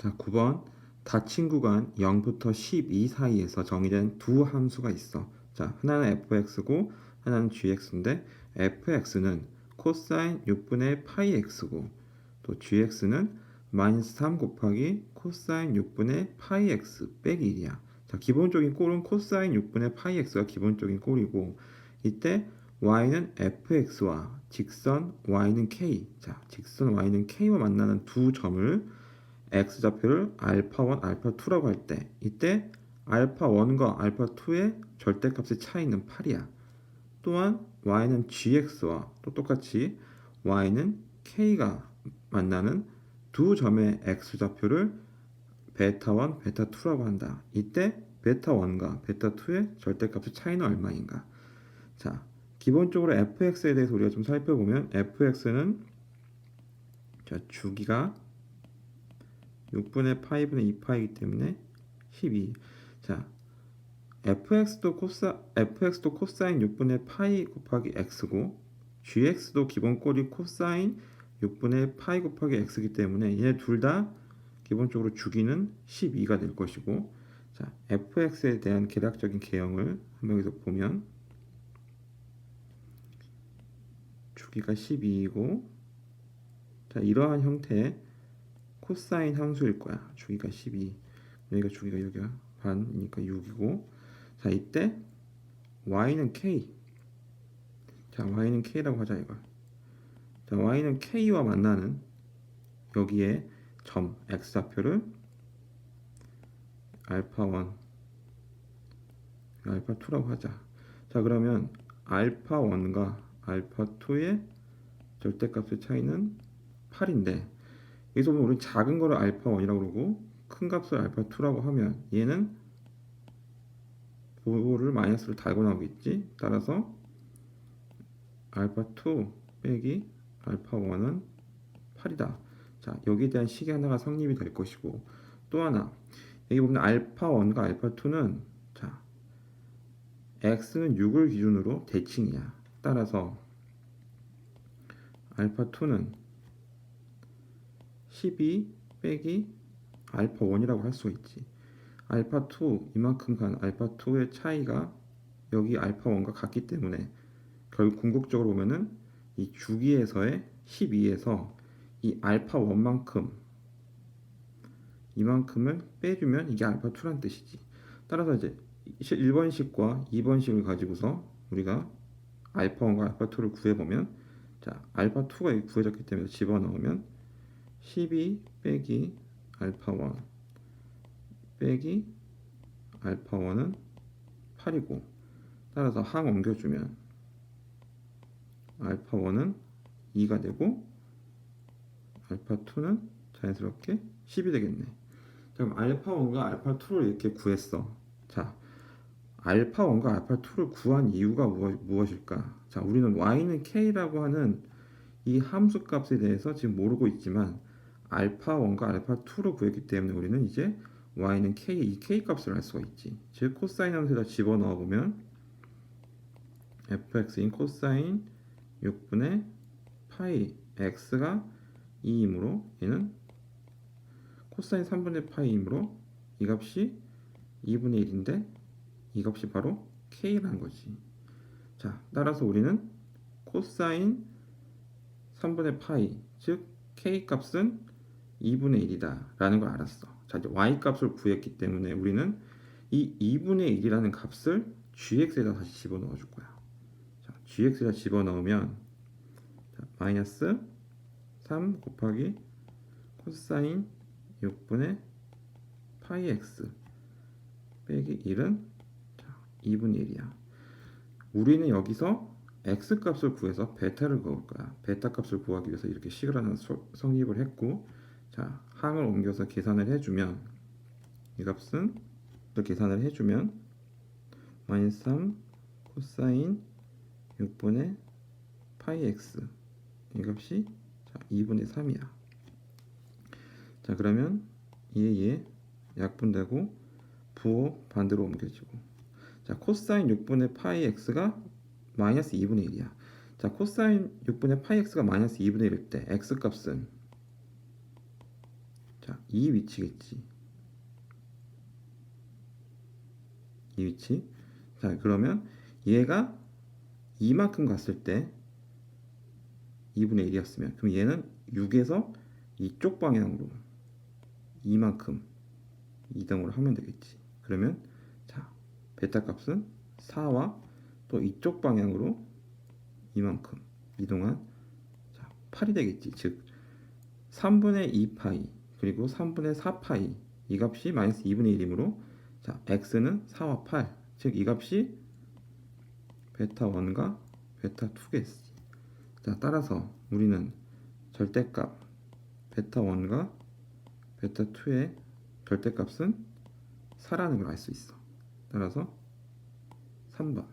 자, 9번 닫힌 구간 0부터 12 사이에서 정의된 두 함수가 있어. 자, 하나는 fx고 하나는 gx인데 fx는 코사인 6분의 파이 x고 또 gx는 마이너스 3 곱하기 코사인 6분의 파이 x 빼기 1이야. 자, 기본적인 꼴은 코사인 6분의 파이 x가 기본적인 꼴이고 이때 y는 fx와 직선 y는 k. 자, 직선 y는 k와 만나는 두 점을 x좌표를 알파1, 알파2라고 할 때 이때 알파1과 알파2의 절대값의 차이는 8이야. 또한 y는 gx와 또 똑같이 y는 k가 만나는 두 점의 x좌표를 베타1, 베타2라고 한다. 이때 베타1과 베타2의 절대값의 차이는 얼마인가? 자, 기본적으로 fx에 대해서 우리가 좀 살펴보면 fx는 자, 주기가 6분의 파이분의 2파이기 때문에 12. 자, fx도 코사인 6분의 파이 곱하기 x고 gx도 기본 꼴이 코사인 6분의 파이 곱하기 x이기 때문에 얘 둘 다 기본적으로 주기는 12가 될 것이고, 자, fx에 대한 계략적인 개형을 한번 여기서 보면 주기가 12이고, 자, 이러한 형태의 코사인 함수일 거야. 주기가 12. 여기가 주기가 여기가 반이니까 6이고, 자, 이때 y는 k. 자, y는 k라고 하자 이걸. 자, y는 k와 만나는 여기에 점 x좌표를 알파1, 알파2라고 하자. 자, 그러면 알파1과 알파2의 절대값의 차이는 8인데 여기서 보면 우리 작은 거를 알파1이라고 그러고 큰 값을 알파2라고 하면 얘는 보호를 마이너스를 달고 나오겠지. 따라서 알파2 빼기 알파1은 8이다. 자, 여기에 대한 식이 하나가 성립이 될 것이고, 또 하나 여기 보면 알파1과 알파2는 자, x는 6을 기준으로 대칭이야. 따라서 알파2는 12 빼기 알파1이라고 할 수가 있지. 알파2 이만큼 간 알파2의 차이가 여기 알파1과 같기 때문에 결국 궁극적으로 보면은 이 주기에서의 12에서 이 알파1만큼 이만큼을 빼주면 이게 알파2란 뜻이지. 따라서 이제 1번식과 2번식을 가지고서 우리가 알파1과 알파2를 구해보면, 자, 알파2가 구해졌기 때문에 집어넣으면 12 빼기 알파1 빼기 알파1은 8이고, 따라서 항 옮겨주면 알파1은 2가 되고 알파2는 자연스럽게 10이 되겠네. 그럼 알파1과 알파2를 이렇게 구했어. 자, 알파1과 알파2를 구한 이유가 무엇일까? 자, 우리는 y는 k라고 하는 이 함수 값에 대해서 지금 모르고 있지만 알파1과 알파2를 구했기 때문에 우리는 이제 y는 k, 이 k 값을 알 수가 있지. 즉 코사인 함수에다 집어넣어 보면 fx인 코사인 6분의 파이 x가 2이므로 얘는 코사인 3분의 파이이므로 이 값이 2분의 1인데 이 값이 바로 k라는 거지. 자, 따라서 우리는 코사인 3분의 파이, 즉 k 값은 2분의 1이다 라는 걸 알았어. 자, 이제 y 값을 구했기 때문에 우리는 이 2분의 1이라는 값을 gx에다 다시 집어넣어 줄 거야. 자, gx에다 집어넣으면 자, 마이너스 3 곱하기 코사인 6분의 파이 x 빼기 1은 자, 2분의 1이야. 우리는 여기서 x 값을 구해서 베타를 구할 거야. 베타 값을 구하기 위해서 이렇게 식을 하나 성립을 했고, 자, 항을 옮겨서 계산을 해주면 이 값은 계산을 해주면 마이너스 3 코사인 6분의 파이 x 이 값이 자, 2분의 3이야. 자, 그러면 얘 약분되고 부호 반대로 옮겨지고, 자, 코사인 6분의 파이 x가 마이너스 2분의 1이야. 자, 코사인 6분의 파이 x가 마이너스 2분의 1일 때 x 값은 자, 이 위치겠지. 이 위치. 자, 그러면 얘가 이만큼 갔을 때 2분의 1이었으면 그럼 얘는 6에서 이쪽 방향으로 이만큼 이동을 하면 되겠지. 그러면 자, 베타 값은 4와 또 이쪽 방향으로 이만큼 이동한 자, 8이 되겠지. 즉 3분의 2파이 그리고 3분의 4파이 이 값이 마이너스 2분의 1이므로 자, x는 4와 8. 즉 이 값이 베타 1과 베타 2겠지. 자, 따라서 우리는 절대값 베타 1과 베타 2의 절대값은 4라는 걸 알 수 있어. 따라서 3번.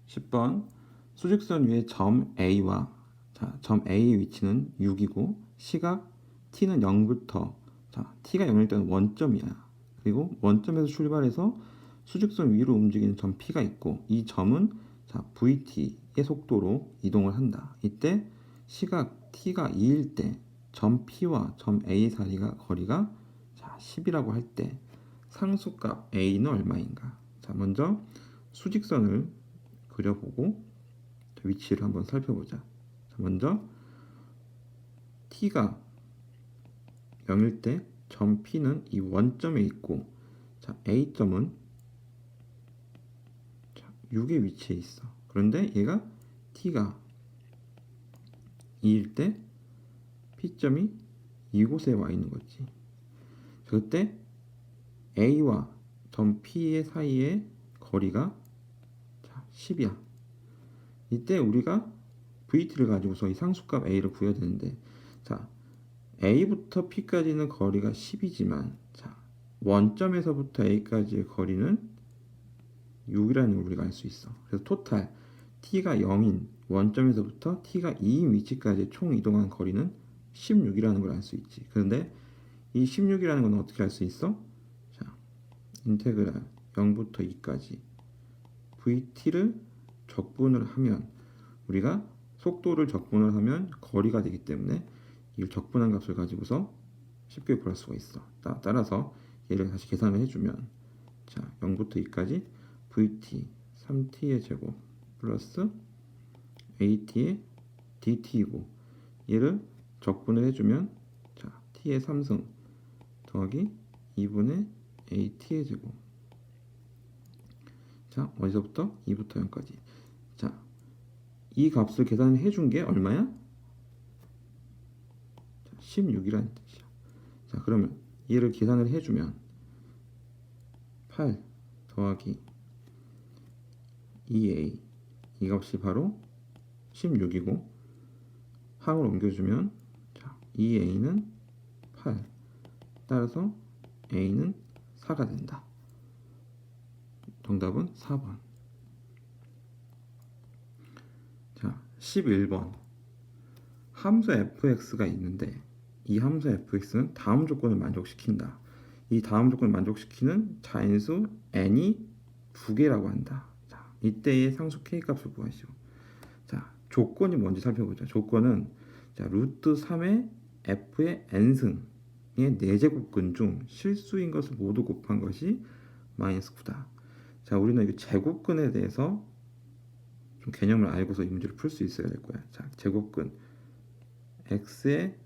10번 수직선 위에 점 A와 자, 점 A의 위치는 6이고 시각 T는 0부터 자, T가 0일 때는 원점이야. 그리고 원점에서 출발해서 수직선 위로 움직이는 점 P가 있고 이 점은 자, VT의 속도로 이동을 한다. 이때 시각 T가 2일 때 점 P와 점 A 사이가 거리가 자, 10이라고 할 때 상수값 A는 얼마인가? 자, 먼저 수직선을 그려보고 위치를 한번 살펴보자. 자, 먼저 T가 0일 때 점 P는 이 원점에 있고 자, A점은 자, 6의 위치에 있어. 그런데 얘가 T가 2일 때 P점이 이곳에 와 있는 거지. 그때 A와 점 P의 사이의 거리가 자, 10이야. 이때 우리가 VT를 가지고서 이 상수값 A를 구해야 되는데 자, A부터 P까지는 거리가 10이지만 자, 원점에서부터 A까지의 거리는 6이라는 걸 우리가 알 수 있어. 그래서 토탈 T가 0인 원점에서부터 T가 2인 위치까지 총 이동한 거리는 16이라는 걸 알 수 있지. 그런데 이 16이라는 건 어떻게 알 수 있어? 자, 인테그랄 0부터 2까지 VT를 적분을 하면 우리가 속도를 적분을 하면 거리가 되기 때문에 이 적분한 값을 가지고서 쉽게 구할 수가 있어. 따라서 얘를 다시 계산을 해주면 자 0부터 2까지 VT 3T의 제곱 플러스 AT의 DT이고 얘를 적분을 해주면 자 T의 3승 더하기 2분의 AT의 제곱 자 어디서부터? 2부터 0까지 자 이 값을 계산해 준 게 얼마야? 16이라는 뜻이야. 자 그러면 얘를 계산을 해주면 8 더하기 2a 이 값이 바로 16이고 항을 옮겨주면 자 2a는 8 따라서 a는 4가 된다. 정답은 4번. 자 11번 함수 fx가 있는데 이 함수 fx는 다음 조건을 만족시킨다. 이 다음 조건을 만족시키는 자인수 n이 두 개라고 한다. 자, 이때의 상수 k 값을 구하시오. 자, 조건이 뭔지 살펴보자. 조건은 자, 루트 3의 f의 n승의 4제곱근 중 실수인 것을 모두 곱한 것이 마이너스 9다. 자, 우리는 이 제곱근에 대해서 좀 개념을 알고서 이 문제를 풀 수 있어야 될 거야. 자, 제곱근 x의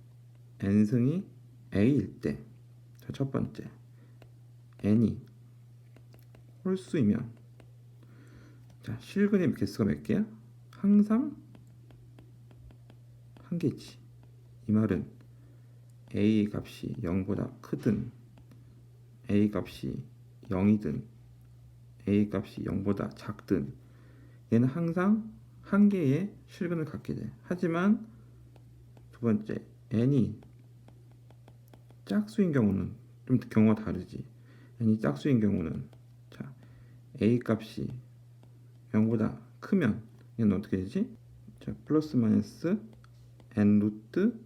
n승이 a일 때, 자, 첫 번째 n이 홀수이면 자, 실근의 개수가 몇 개야? 항상 한 개지. 이 말은 a 값이 0보다 크든 a 값이 0이든 a 값이 0보다 작든 얘는 항상 한 개의 실근을 갖게 돼. 하지만 두 번째 n이 짝수인 경우는 좀 경우가 다르지. n이 짝수인 경우는 자 a 값이 0보다 크면 얘는 어떻게 되지? 자 플러스 마이너스 n 루트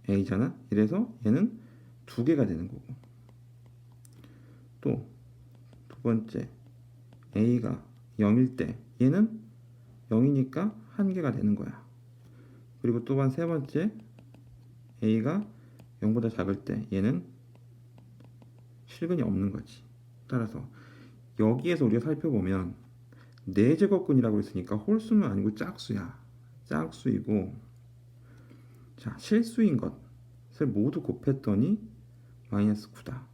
a잖아. 이래서 얘는 두 개가 되는 거고. 또 두 번째 a가 0일 때 얘는 0이니까 한 개가 되는 거야. 그리고 또한 세 번째 a가 0보다 작을 때 얘는 실근이 없는 거지. 따라서 여기에서 우리가 살펴보면 4제곱근이라고 했으니까 홀수는 아니고 짝수야. 짝수이고, 자, 실수인 것을 모두 곱했더니 마이너스 9다.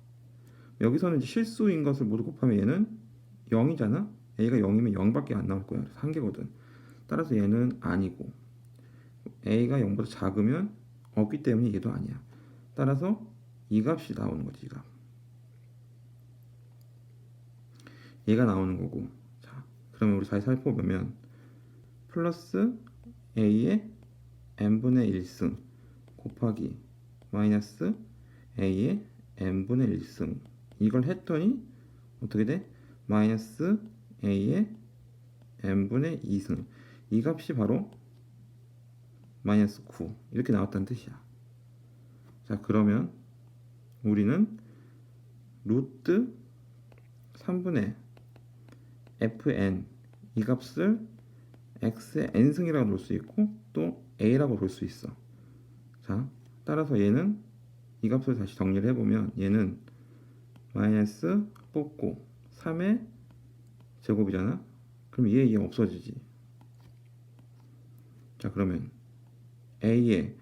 여기서는 이제 실수인 것을 모두 곱하면 얘는 0이잖아. a가 0이면 0밖에 안 나올 거야. 그래서 한 개거든. 따라서 얘는 아니고, a가 0보다 작으면 없기 때문에 얘도 아니야. 따라서 이 값이 나오는 거지. 이 값. 얘가 나오는 거고. 자, 그러면 우리 잘 살펴보면 플러스 a의 n분의 1승 곱하기 마이너스 a의 n분의 1승, 이걸 했더니 어떻게 돼? 마이너스 a의 n분의 2승. 이 값이 바로 마이너스 9 이렇게 나왔다는 뜻이야. 자, 그러면 우리는 루트 3분의 fn 이 값을 x의 n승이라고 볼 수 있고 또 a라고 볼 수 있어. 자, 따라서 얘는 이 값을 다시 정리를 해보면 얘는 마이너스 뽑고 3의 제곱이잖아. 그럼 얘 없어지지. 자, 그러면 a의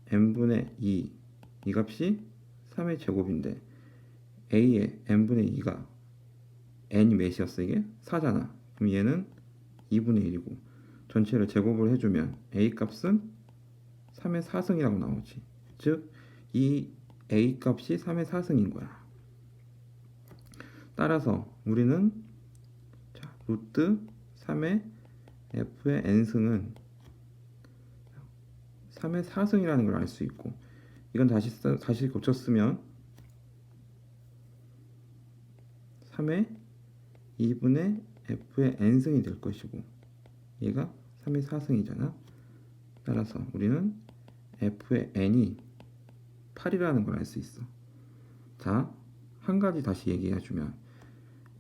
n분의 2 이 값이 3의 제곱인데 a의 n분의 2가 n이 몇이었어? 이게 4잖아. 그럼 얘는 2분의 1이고 전체를 제곱을 해주면 a 값은 3의 4승이라고 나오지. 즉 이 a 값이 3의 4승인 거야. 따라서 우리는 자, 루트 3의 f의 n승은 3의 4승이라는 걸 알 수 있고, 이건 다시 고쳤으면 3의 2분의 f의 n승이 될 것이고 얘가 3의 4승이잖아. 따라서 우리는 f의 n이 8이라는 걸 알 수 있어. 자, 한 가지 다시 얘기해주면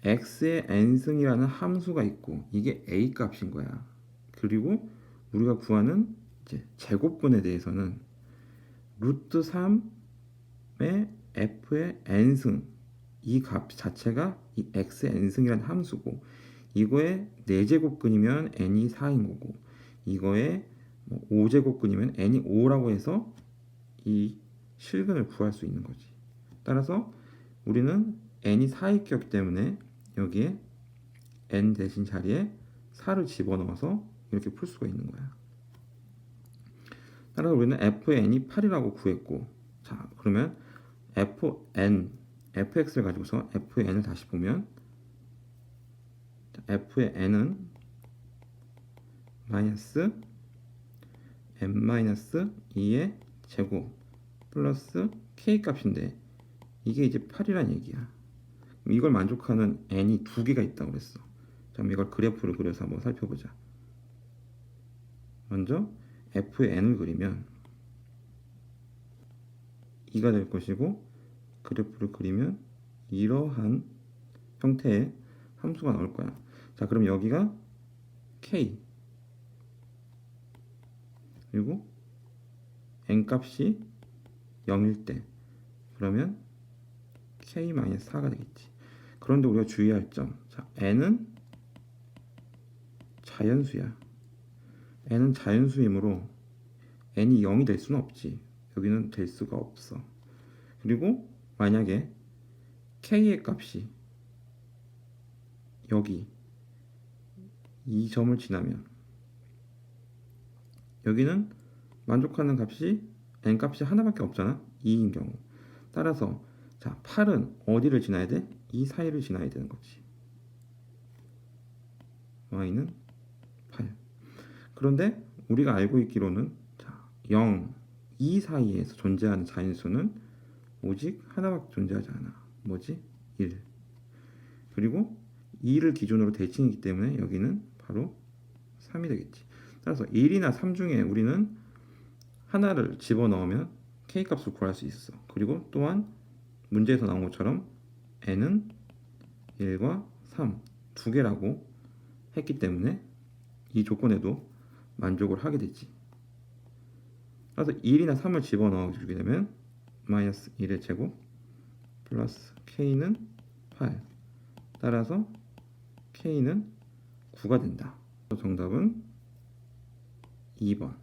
x의 n승이라는 함수가 있고 이게 a 값인 거야. 그리고 우리가 구하는 이제 제곱근에 대해서는 루트 3의 f의 n승 이 값 자체가 이 x의 n승이라는 함수고, 이거의 4제곱근이면 n이 4인 거고 이거의 5제곱근이면 n이 5라고 해서 이 실근을 구할 수 있는 거지. 따라서 우리는 n이 4의 격이기 때문에 여기에 n 대신 자리에 4를 집어넣어서 이렇게 풀 수가 있는 거야. 따라서 우리는 fn이 8이라고 구했고, 자, 그러면 fx를 가지고서 fn을 다시 보면 f의 n은 마이너스 n-2의 제곱 플러스 k 값인데 이게 이제 8이란 얘기야. 이걸 만족하는 n이 두 개가 있다고 그랬어. 자, 이걸 그래프를 그려서 한번 살펴보자. 먼저 f의 n을 그리면 2가 될 것이고, 그래프를 그리면 이러한 형태의 함수가 나올 거야. 자, 그럼 여기가 k 그리고 n 값이 0일 때 그러면 k-4가 되겠지. 그런데 우리가 주의할 점, 자, n은 자연수야. n은 자연수이므로 n이 0이 될 수는 없지. 여기는 될 수가 없어. 그리고 만약에 k의 값이 여기 이 점을 지나면 여기는 만족하는 값이 n 값이 하나밖에 없잖아. 2인 경우. 따라서 자, 8은 어디를 지나야 돼? 이 사이를 지나야 되는 거지. y는 8. 그런데 우리가 알고 있기로는 자, 0, 2 사이에서 존재하는 자인수는 오직 하나밖에 존재하지 않아. 뭐지? 1. 그리고 2를 기준으로 대칭이기 때문에 여기는 바로 3이 되겠지. 따라서 1이나 3 중에 우리는 하나를 집어넣으면 k값을 구할 수 있어. 그리고 또한 문제에서 나온 것처럼 n은 1과 3 두 개라고 했기 때문에 이 조건에도 만족을 하게 되지. 따라서 1이나 3을 집어넣어 주게 되면 마이너스 1의 제곱 플러스 k는 8. 따라서 k는 9가 된다. 정답은 2번.